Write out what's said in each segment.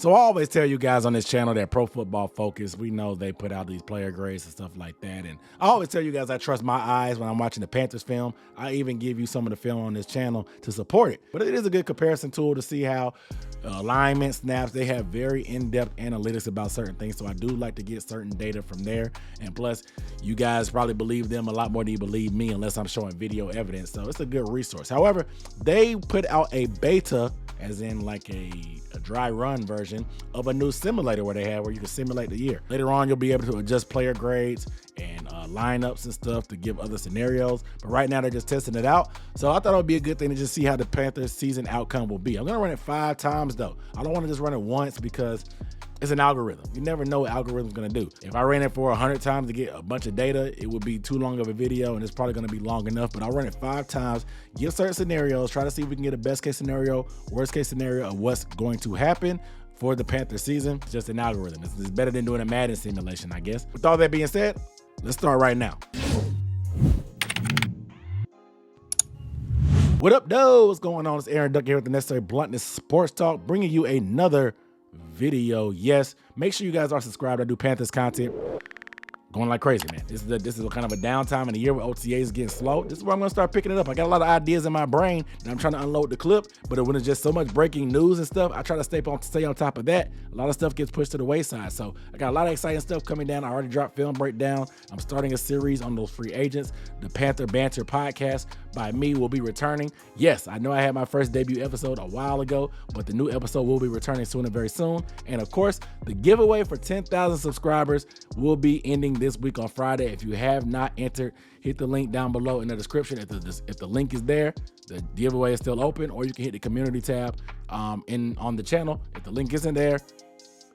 So I always tell you guys on this channel that Pro Football Focus, we know they put out these player grades and stuff like that. And I always tell you guys I trust my eyes when I'm watching the Panthers film. I even give you some of the film on this channel to support it. But it is a good comparison tool to see how alignment, snaps, they have very in-depth analytics about certain things. So I do like to get certain data from there. And plus, you guys probably believe them a lot more than you believe me unless I'm showing video evidence. So it's a good resource. However, they put out a beta, as in like a dry run version of a new simulator where you can simulate the year. Later on, you'll be able to adjust player grades and lineups and stuff to give other scenarios. But right now, they're just testing it out. So I thought it would be a good thing to just see how the Panthers season outcome will be. I'm gonna run it 5 times though. I don't want to just run it once because it's an algorithm. You never know what algorithm's gonna do. If I ran it for 100 times to get a bunch of data, it would be too long of a video and it's probably gonna be long enough, but I'll run it 5 times, give certain scenarios, try to see if we can get a best case scenario, worst case scenario of what's going to happen for the Panther season. It's just an algorithm. It's better than doing a Madden simulation, I guess. With all that being said, let's start right now. What up, though? What's going on? It's Aaron Duck here with the Necessary Bluntness Sports Talk, bringing you another video. Yes, make sure you guys are subscribed. I do Panthers content going like crazy, man. This is a kind of a downtime in the year where OTA is getting slow. This is where I'm gonna start picking it up. I got a lot of ideas in my brain and I'm trying to unload the clip, but when it's just so much breaking news and stuff, I try to stay on top of that. A lot of stuff gets pushed to the wayside. So I got a lot of exciting stuff coming down. I already dropped film breakdown. I'm starting a series on those free agents. The Panther Banter podcast by me will be returning. Yes, I know I had my first debut episode a while ago, but the new episode will be returning soon and very soon. And of course, the giveaway for 10,000 subscribers will be ending this week on Friday. If you have not entered, hit the link down below in the description. If the link is there, the giveaway is still open, or you can hit the community tab on the channel. If the link isn't there,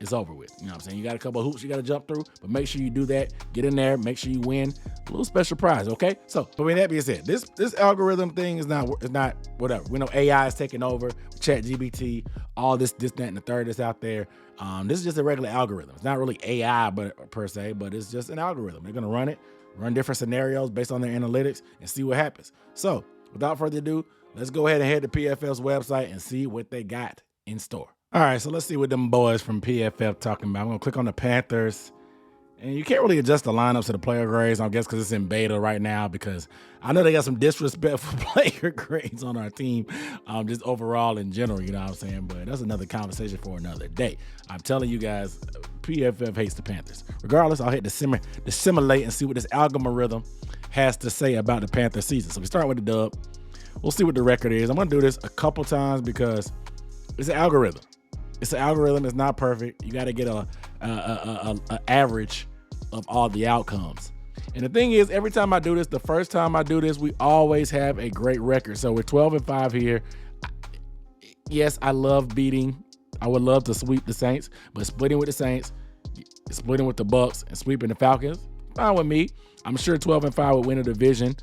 it's over with. You know what I'm saying? You got a couple of hoops you got to jump through, but make sure you do that. Get in there. Make sure you win a little special prize, okay? So, but with that being said, this algorithm thing is not whatever. We know AI is taking over, ChatGPT, all this, that, and the third that's out there. This is just a regular algorithm. It's not really AI per se, but it's just an algorithm. They're going to run different scenarios based on their analytics and see what happens. So, without further ado, let's go ahead and head to PFF's website and see what they got in store. All right, so let's see what them boys from PFF talking about. I'm gonna click on the Panthers, and you can't really adjust the lineups to the player grades, I guess, because it's in beta right now, because I know they got some disrespectful player grades on our team, just overall in general, you know what I'm saying? But that's another conversation for another day. I'm telling you guys, PFF hates the Panthers. Regardless, I'll hit the simulate and see what this algorithm has to say about the Panther season. So we start with the dub. We'll see what the record is. I'm gonna do this a couple times because it's an algorithm. It's an algorithm. It's not perfect. You got to get a average of all the outcomes. And the thing is, every time I do this, the first time I do this, we always have a great record. So we're 12-5 here. Yes, I love beating. I would love to sweep the Saints, but splitting with the Saints, splitting with the Bucks, and sweeping the Falcons, fine with me. I'm sure 12-5 would win a division.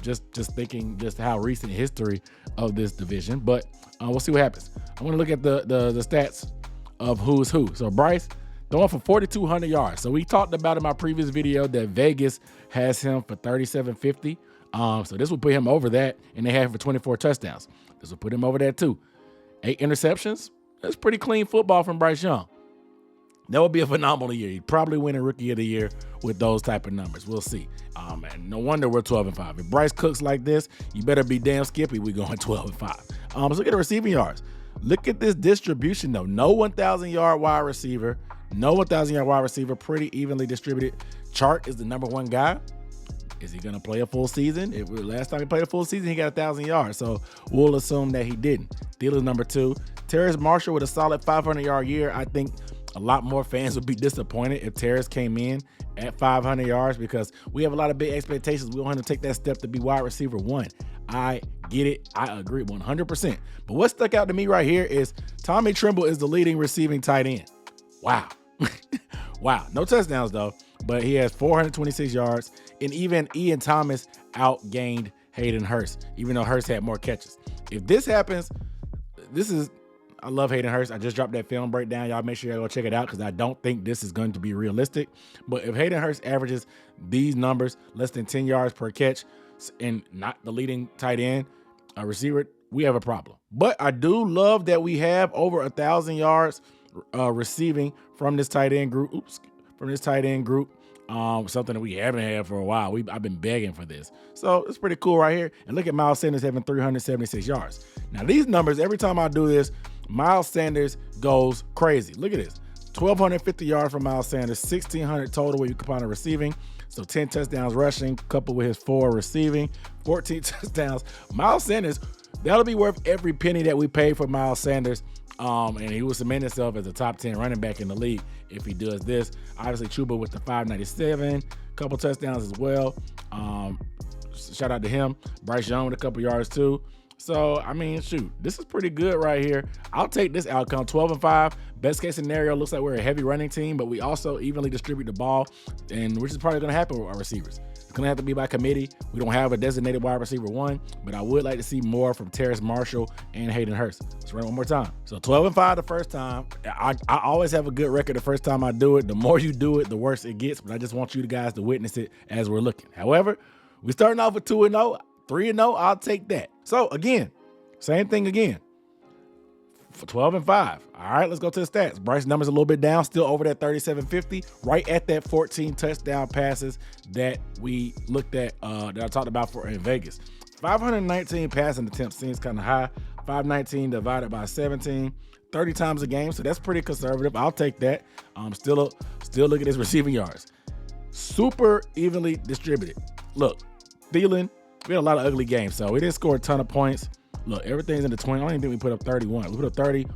Just thinking just how recent history of this division, but we'll see what happens. I want to look at the stats of who's who. So Bryce throwing for 4,200 yards. So we talked about in my previous video that Vegas has him for 3,750. So this will put him over that, and they have him for 24 touchdowns. This will put him over that too. 8 interceptions. That's pretty clean football from Bryce Young. That would be a phenomenal year. He'd probably win a Rookie of the Year with those type of numbers. We'll see. And no wonder we're 12-5. If Bryce cooks like this, you better be damn skippy. We're going 12-5. Let's look at the receiving yards. Look at this distribution, though. No 1,000-yard wide receiver. No 1,000-yard wide receiver. Pretty evenly distributed. Chart is the #1 guy. Is he going to play a full season? Last time he played a full season, he got 1,000 yards. So we'll assume that he didn't. Thielen #2. Terrace Marshall with a solid 500-yard year. I think a lot more fans would be disappointed if Terrace came in at 500 yards because we have a lot of big expectations. We want him to take that step to be wide receiver 1. I get it. I agree 100%. But what stuck out to me right here is Tommy Tremble is the leading receiving tight end. Wow. Wow. No touchdowns, though, but he has 426 yards. And even Ian Thomas outgained Hayden Hurst, even though Hurst had more catches. If this happens, I love Hayden Hurst. I just dropped that film breakdown. Y'all make sure y'all go check it out because I don't think this is going to be realistic. But if Hayden Hurst averages these numbers, less than 10 yards per catch, and not the leading tight end, a receiver, we have a problem. But I do love that we have over 1,000 yards receiving from this tight end group. Something that we haven't had for a while. I've been begging for this. So it's pretty cool right here. And look at Miles Sanders having 376 yards. Now these numbers, every time I do this, Miles Sanders goes crazy. Look at this. 1,250 yards from Miles Sanders, 1,600 total when you combine the receiving. So 10 touchdowns rushing, coupled with his 4 receiving, 14 touchdowns. Miles Sanders, that'll be worth every penny that we paid for Miles Sanders. And he will cement himself as a top 10 running back in the league if he does this. Obviously, Chuba with the 597, couple touchdowns as well. Shout out to him. Bryce Young with a couple yards too. So, I mean, shoot, this is pretty good right here. I'll take this outcome, 12-5. Best case scenario, looks like we're a heavy running team, but we also evenly distribute the ball, and which is probably going to happen with our receivers. It's going to have to be by committee. We don't have a designated wide receiver 1, but I would like to see more from Terrace Marshall and Hayden Hurst. Let's run it one more time. So 12-5 the first time. I always have a good record the first time I do it. The more you do it, the worse it gets, but I just want you guys to witness it as we're looking. However, we're starting off with 2-0. 3-0, I'll take that. So again, same thing again. For 12-5. All right, let's go to the stats. Bryce's numbers a little bit down, still over that 3,750, right at that 14 touchdown passes that we looked at, that I talked about in Vegas. 519 passing attempts seems kind of high. 519 divided by 17, 30 times a game, so that's pretty conservative. I'll take that. Still look at his receiving yards. Super evenly distributed. Look, Thielen, we had a lot of ugly games, so we didn't score a ton of points. Look, everything's in the 20. I don't even think we put up 31. We put up 30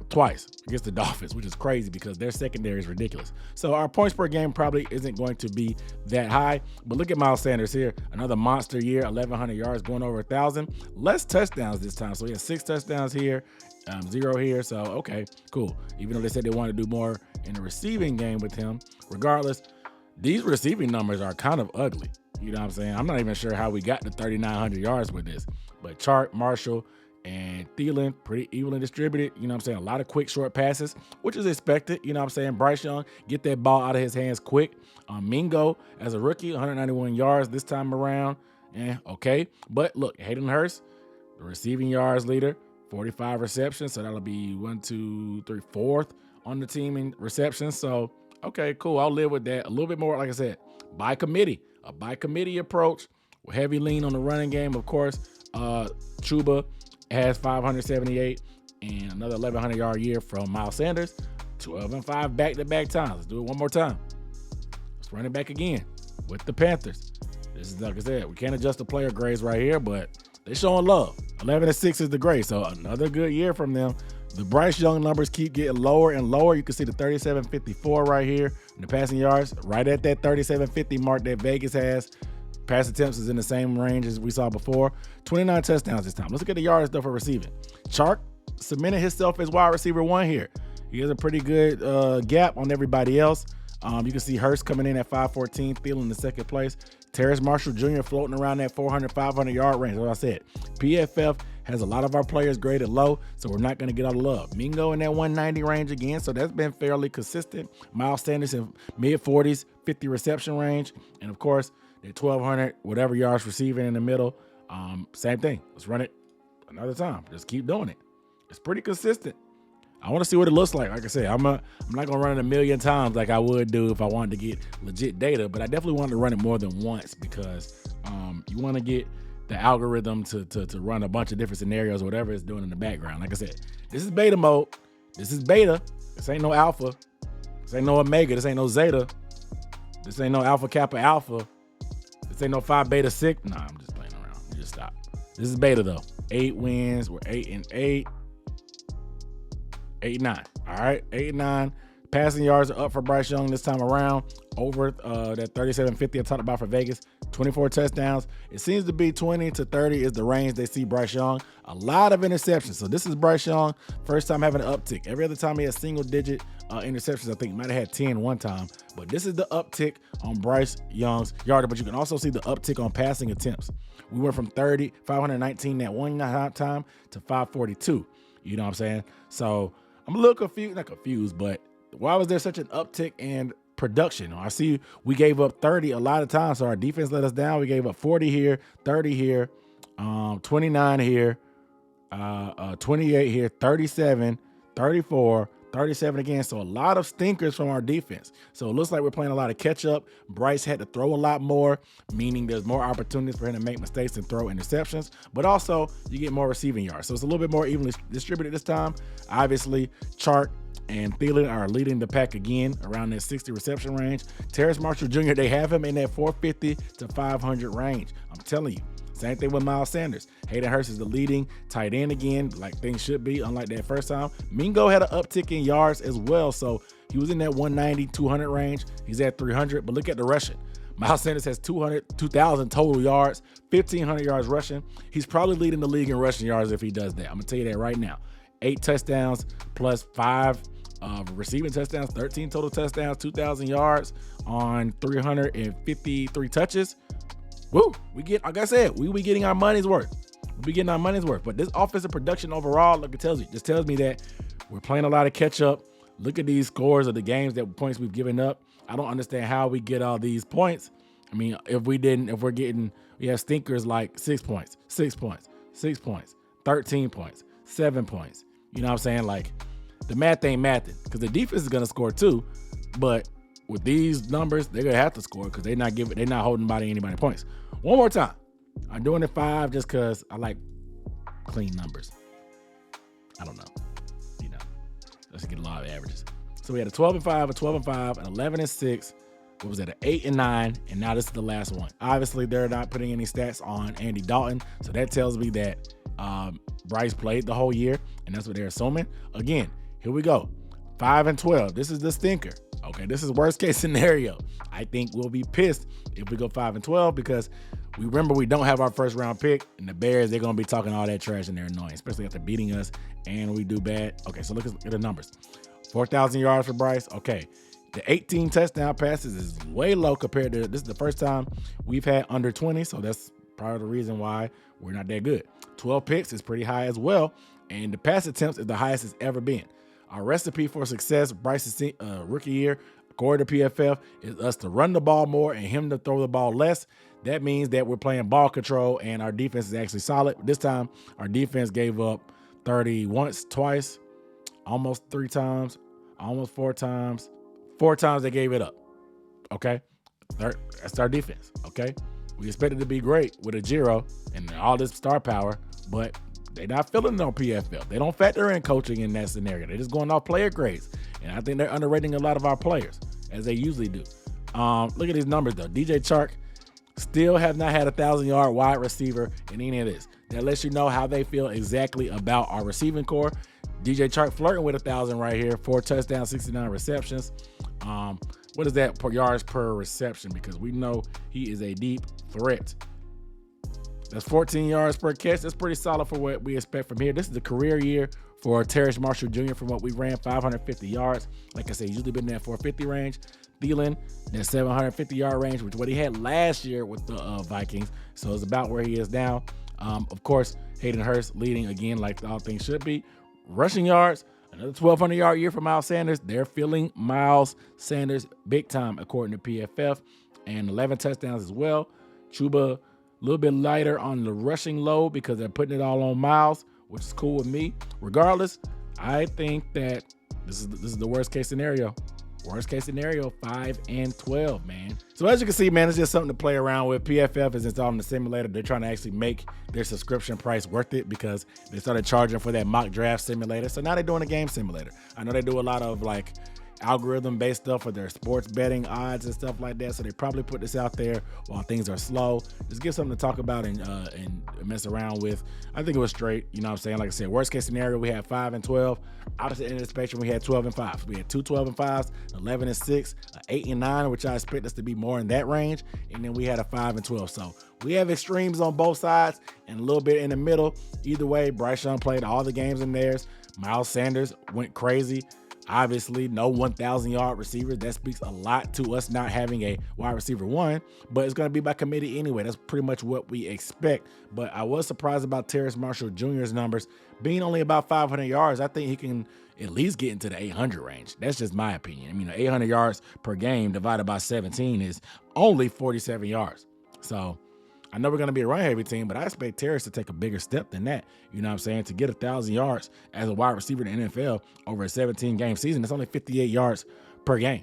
twice against the Dolphins, which is crazy because their secondary is ridiculous. So our points per game probably isn't going to be that high. But look at Miles Sanders here. Another monster year, 1,100 yards, going over 1,000. Less touchdowns this time. So he has 6 touchdowns here, 0 here. So, okay, cool. Even though they said they wanted to do more in the receiving game with him, regardless, these receiving numbers are kind of ugly. You know what I'm saying? I'm not even sure how we got to 3,900 yards with this. But Chark, Marshall, and Thielen, pretty evenly distributed. You know what I'm saying? A lot of quick, short passes, which is expected. You know what I'm saying? Bryce Young, get that ball out of his hands quick. Mingo, as a rookie, 191 yards this time around. Okay. But look, Hayden Hurst, the receiving yards leader, 45 receptions. So that'll be 1, 2, 3, 4th on the team in receptions. So, okay, cool. I'll live with that. A little bit more, like I said, by committee. A by committee approach, heavy lean on the running game, of course. Chuba has 578 and another 1,100 yard year from Miles Sanders. 12-5 back-to-back times. Let's do it one more time. Let's run it back again with the Panthers. This is, like I said, we can't adjust the player grades right here, but they're showing love. 11-6 is the grade, so another good year from them. The Bryce Young numbers keep getting lower and lower. You can see the 3,754 right here in the passing yards, right at that 3,750 mark that Vegas has. Pass attempts is in the same range as we saw before. 29 touchdowns this time. Let's look at the yards though for receiving. Chark cemented himself as wide receiver 1 here. He has a pretty good gap on everybody else. You can see Hurst coming in at 514, Thielen in the second place. Terrace Marshall Jr. floating around that 400, 500 yard range. Like I said, PFF has a lot of our players graded low, so we're not going to get all the love. Mingo in that 190 range again, so that's been fairly consistent. Miles Sanders in mid-40s, 50 reception range. And, of course, that 1,200, whatever yards receiving in the middle. Same thing. Let's run it another time. Just keep doing it. It's pretty consistent. I want to see what it looks like. Like I said, I'm not going to run it a million times like I would do if I wanted to get legit data, but I definitely wanted to run it more than once because you want to get the algorithm to run a bunch of different scenarios or whatever it's doing in the background. Like I said, this is beta mode. This is beta. This ain't no alpha. This ain't no omega. This ain't no zeta. This ain't no alpha kappa alpha. This ain't no phi beta 6. Nah, I'm just playing around. You just stop. This is beta though. 8 wins. We're 8-8. 8-9. All right, 8-9. Passing yards are up for Bryce Young this time around. Over that 3,750 I talked about for Vegas. 24 touchdowns. It seems to be 20 to 30 is the range they see Bryce Young. A lot of interceptions. So this is Bryce Young. First time having an uptick. Every other time he has single-digit interceptions. I think he might have had 10 one time. But this is the uptick on Bryce Young's yardage. But you can also see the uptick on passing attempts. We went from 519 that one time to 542. You know what I'm saying? So I'm a little confused. Not confused, but why was there such an uptick in production? I see we gave up 30 a lot of times, so our defense let us down. We gave up 40 here, 30 here, 29 here, 28 here, 37, 34, 37 again. So a lot of stinkers from our defense. So it looks like we're playing a lot of catch up. Bryce had to throw a lot more, meaning there's more opportunities for him to make mistakes and throw interceptions, but also you get more receiving yards. So it's a little bit more evenly distributed this time. Obviously, Chark and Thielen are leading the pack again around that 60 reception range. Terrace Marshall Jr., they have him in that 450 to 500 range. I'm telling you. Same thing with Miles Sanders. Hayden Hurst is the leading tight end again, like things should be, unlike that first time. Mingo had an uptick in yards as well, so he was in that 190, 200 range. He's at 300, but look at the rushing. Miles Sanders has 2,000 total yards, 1,500 yards rushing. He's probably leading the league in rushing yards if he does that. I'm going to tell you that right now. 8 touchdowns plus 5 receiving touchdowns, 13 total touchdowns, 2,000 yards on 353 touches. Woo, like I said, we getting our money's worth. We getting our money's worth. But this offensive production overall, look, it just tells me that we're playing a lot of catch up. Look at these scores of the games, that points we've given up. I don't understand how we get all these points. I mean, we have stinkers like 6 points, 6 points, 6 points, 13 points, 7 points. You know what I'm saying? Like, the math ain't mathing, because the defense is gonna score too, but with these numbers, they're gonna have to score because they're not holding anybody points. One more time. I'm doing it 5 just because I like clean numbers. I don't know. Let's get a lot of averages. So we had a 12-5, a 12-5, an 11-6. What was that? An 8-9, and now this is the last one. Obviously, they're not putting any stats on Andy Dalton, so that tells me that Bryce played the whole year, and that's what they're assuming. Again, here we go. 5-12. This is the stinker. Okay, this is worst case scenario. I think we'll be pissed if we go 5-12 because we don't have our first round pick, and the Bears, they're going to be talking all that trash and they're annoying, especially after beating us and we do bad. Okay, so look at the numbers. 4,000 yards for Bryce. Okay, the 18 touchdown passes is way low compared to this is the first time we've had under 20, so that's part of the reason why we're not that good. 12 picks is pretty high as well, and the pass attempts is the highest it's ever been. Our recipe for success, Bryce's rookie year, according to PFF, is us to run the ball more and him to throw the ball less. That means that we're playing ball control and our defense is actually solid. This time, our defense gave up 30 once, twice, almost 3 times, almost 4 times. 4 times they gave it up. Okay? That's our defense. Okay? We expected to be great with a 0 and all this star power, but they're not feeling it on PFF. They don't factor in coaching in that scenario. They're just going off player grades. And I think they're underrating a lot of our players, as they usually do. Look at these numbers, though. DJ Chark still have not had a 1,000-yard wide receiver in any of this. That lets you know how they feel exactly about our receiving core. DJ Chark flirting with 1,000 right here. 4 touchdowns, 69 receptions. What is that per yards per reception? Because we know he is a deep threat. That's 14 yards per catch. That's pretty solid for what we expect from here. This is the career year for Terrace Marshall Jr. from what we ran, 550 yards. Like I said, usually been in that 450 range. Thielen, that 750-yard range, which is what he had last year with the Vikings. So it's about where he is now. Of course, Hayden Hurst leading again like all things should be. Rushing yards, another 1,200-yard year for Miles Sanders. They're feeling Miles Sanders big time, according to PFF. And 11 touchdowns as well. Chuba, a little bit lighter on the rushing load because they're putting it all on Miles, which is cool with me. Regardless, I think that this is the worst case scenario. Worst case scenario, 5-12, man. So as you can see, man, it's just something to play around with. PFF is installing the simulator. They're trying to actually make their subscription price worth it because they started charging for that mock draft simulator. So now they're doing a game simulator. I know they do a lot of like algorithm-based stuff for their sports betting odds and stuff like that. So they probably put this out there while things are slow. Just give something to talk about and mess around with. I think it was straight. You know what I'm saying? Like I said, worst case scenario, we had 5-12. Out at the end of the spectrum, we had 12-5. So we had 2 12-5s, 11-6, 8-9, which I expect us to be more in that range. And then we had a 5-12. So we have extremes on both sides and a little bit in the middle. Either way, Bryce Young played all the games in theirs. Miles Sanders went crazy. Obviously, no 1,000-yard receiver. That speaks a lot to us not having a wide receiver 1, but it's going to be by committee anyway. That's pretty much what we expect. But I was surprised about Terrace Marshall Jr.'s numbers being only about 500 yards. I think he can at least get into the 800 range. That's just my opinion. I mean, 800 yards per game divided by 17 is only 47 yards. So I know we're going to be a run-heavy team, but I expect Terrace to take a bigger step than that. You know what I'm saying? To get 1,000 yards as a wide receiver in the NFL over a 17-game season, that's only 58 yards per game.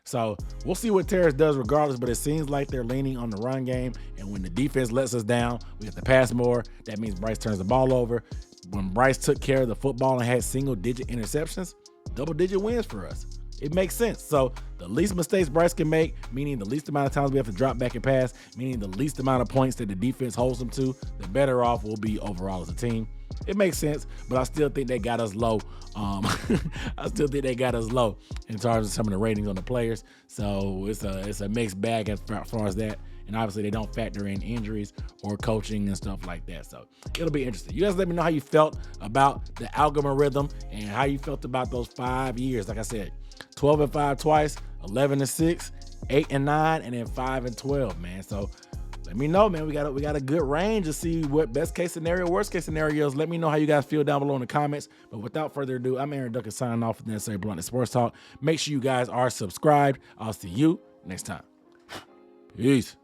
So we'll see what Terrace does regardless, but it seems like they're leaning on the run game. And when the defense lets us down, we have to pass more. That means Bryce turns the ball over. When Bryce took care of the football and had single-digit interceptions, double-digit wins for us. It makes sense. So the least mistakes Bryce can make, meaning the least amount of times we have to drop back and pass, meaning the least amount of points that the defense holds them to, the better off we'll be overall as a team. It makes sense, but I still think they got us low. I still think they got us low in terms of some of the ratings on the players. So it's a mixed bag as far as that. And obviously they don't factor in injuries or coaching and stuff like that. So it'll be interesting. You guys let me know how you felt about the algorithm and how you felt about those 5 years. Like I said, 12-5 twice, 11-6, 8-9, and then 5-12, man. So let me know, man. We got a good range to see what best case scenario, worst case scenarios. Let me know how you guys feel down below in the comments. But without further ado, I'm Aaron Duckett signing off with the Necessary Bluntness Sports Talk. Make sure you guys are subscribed. I'll see you next time. Peace.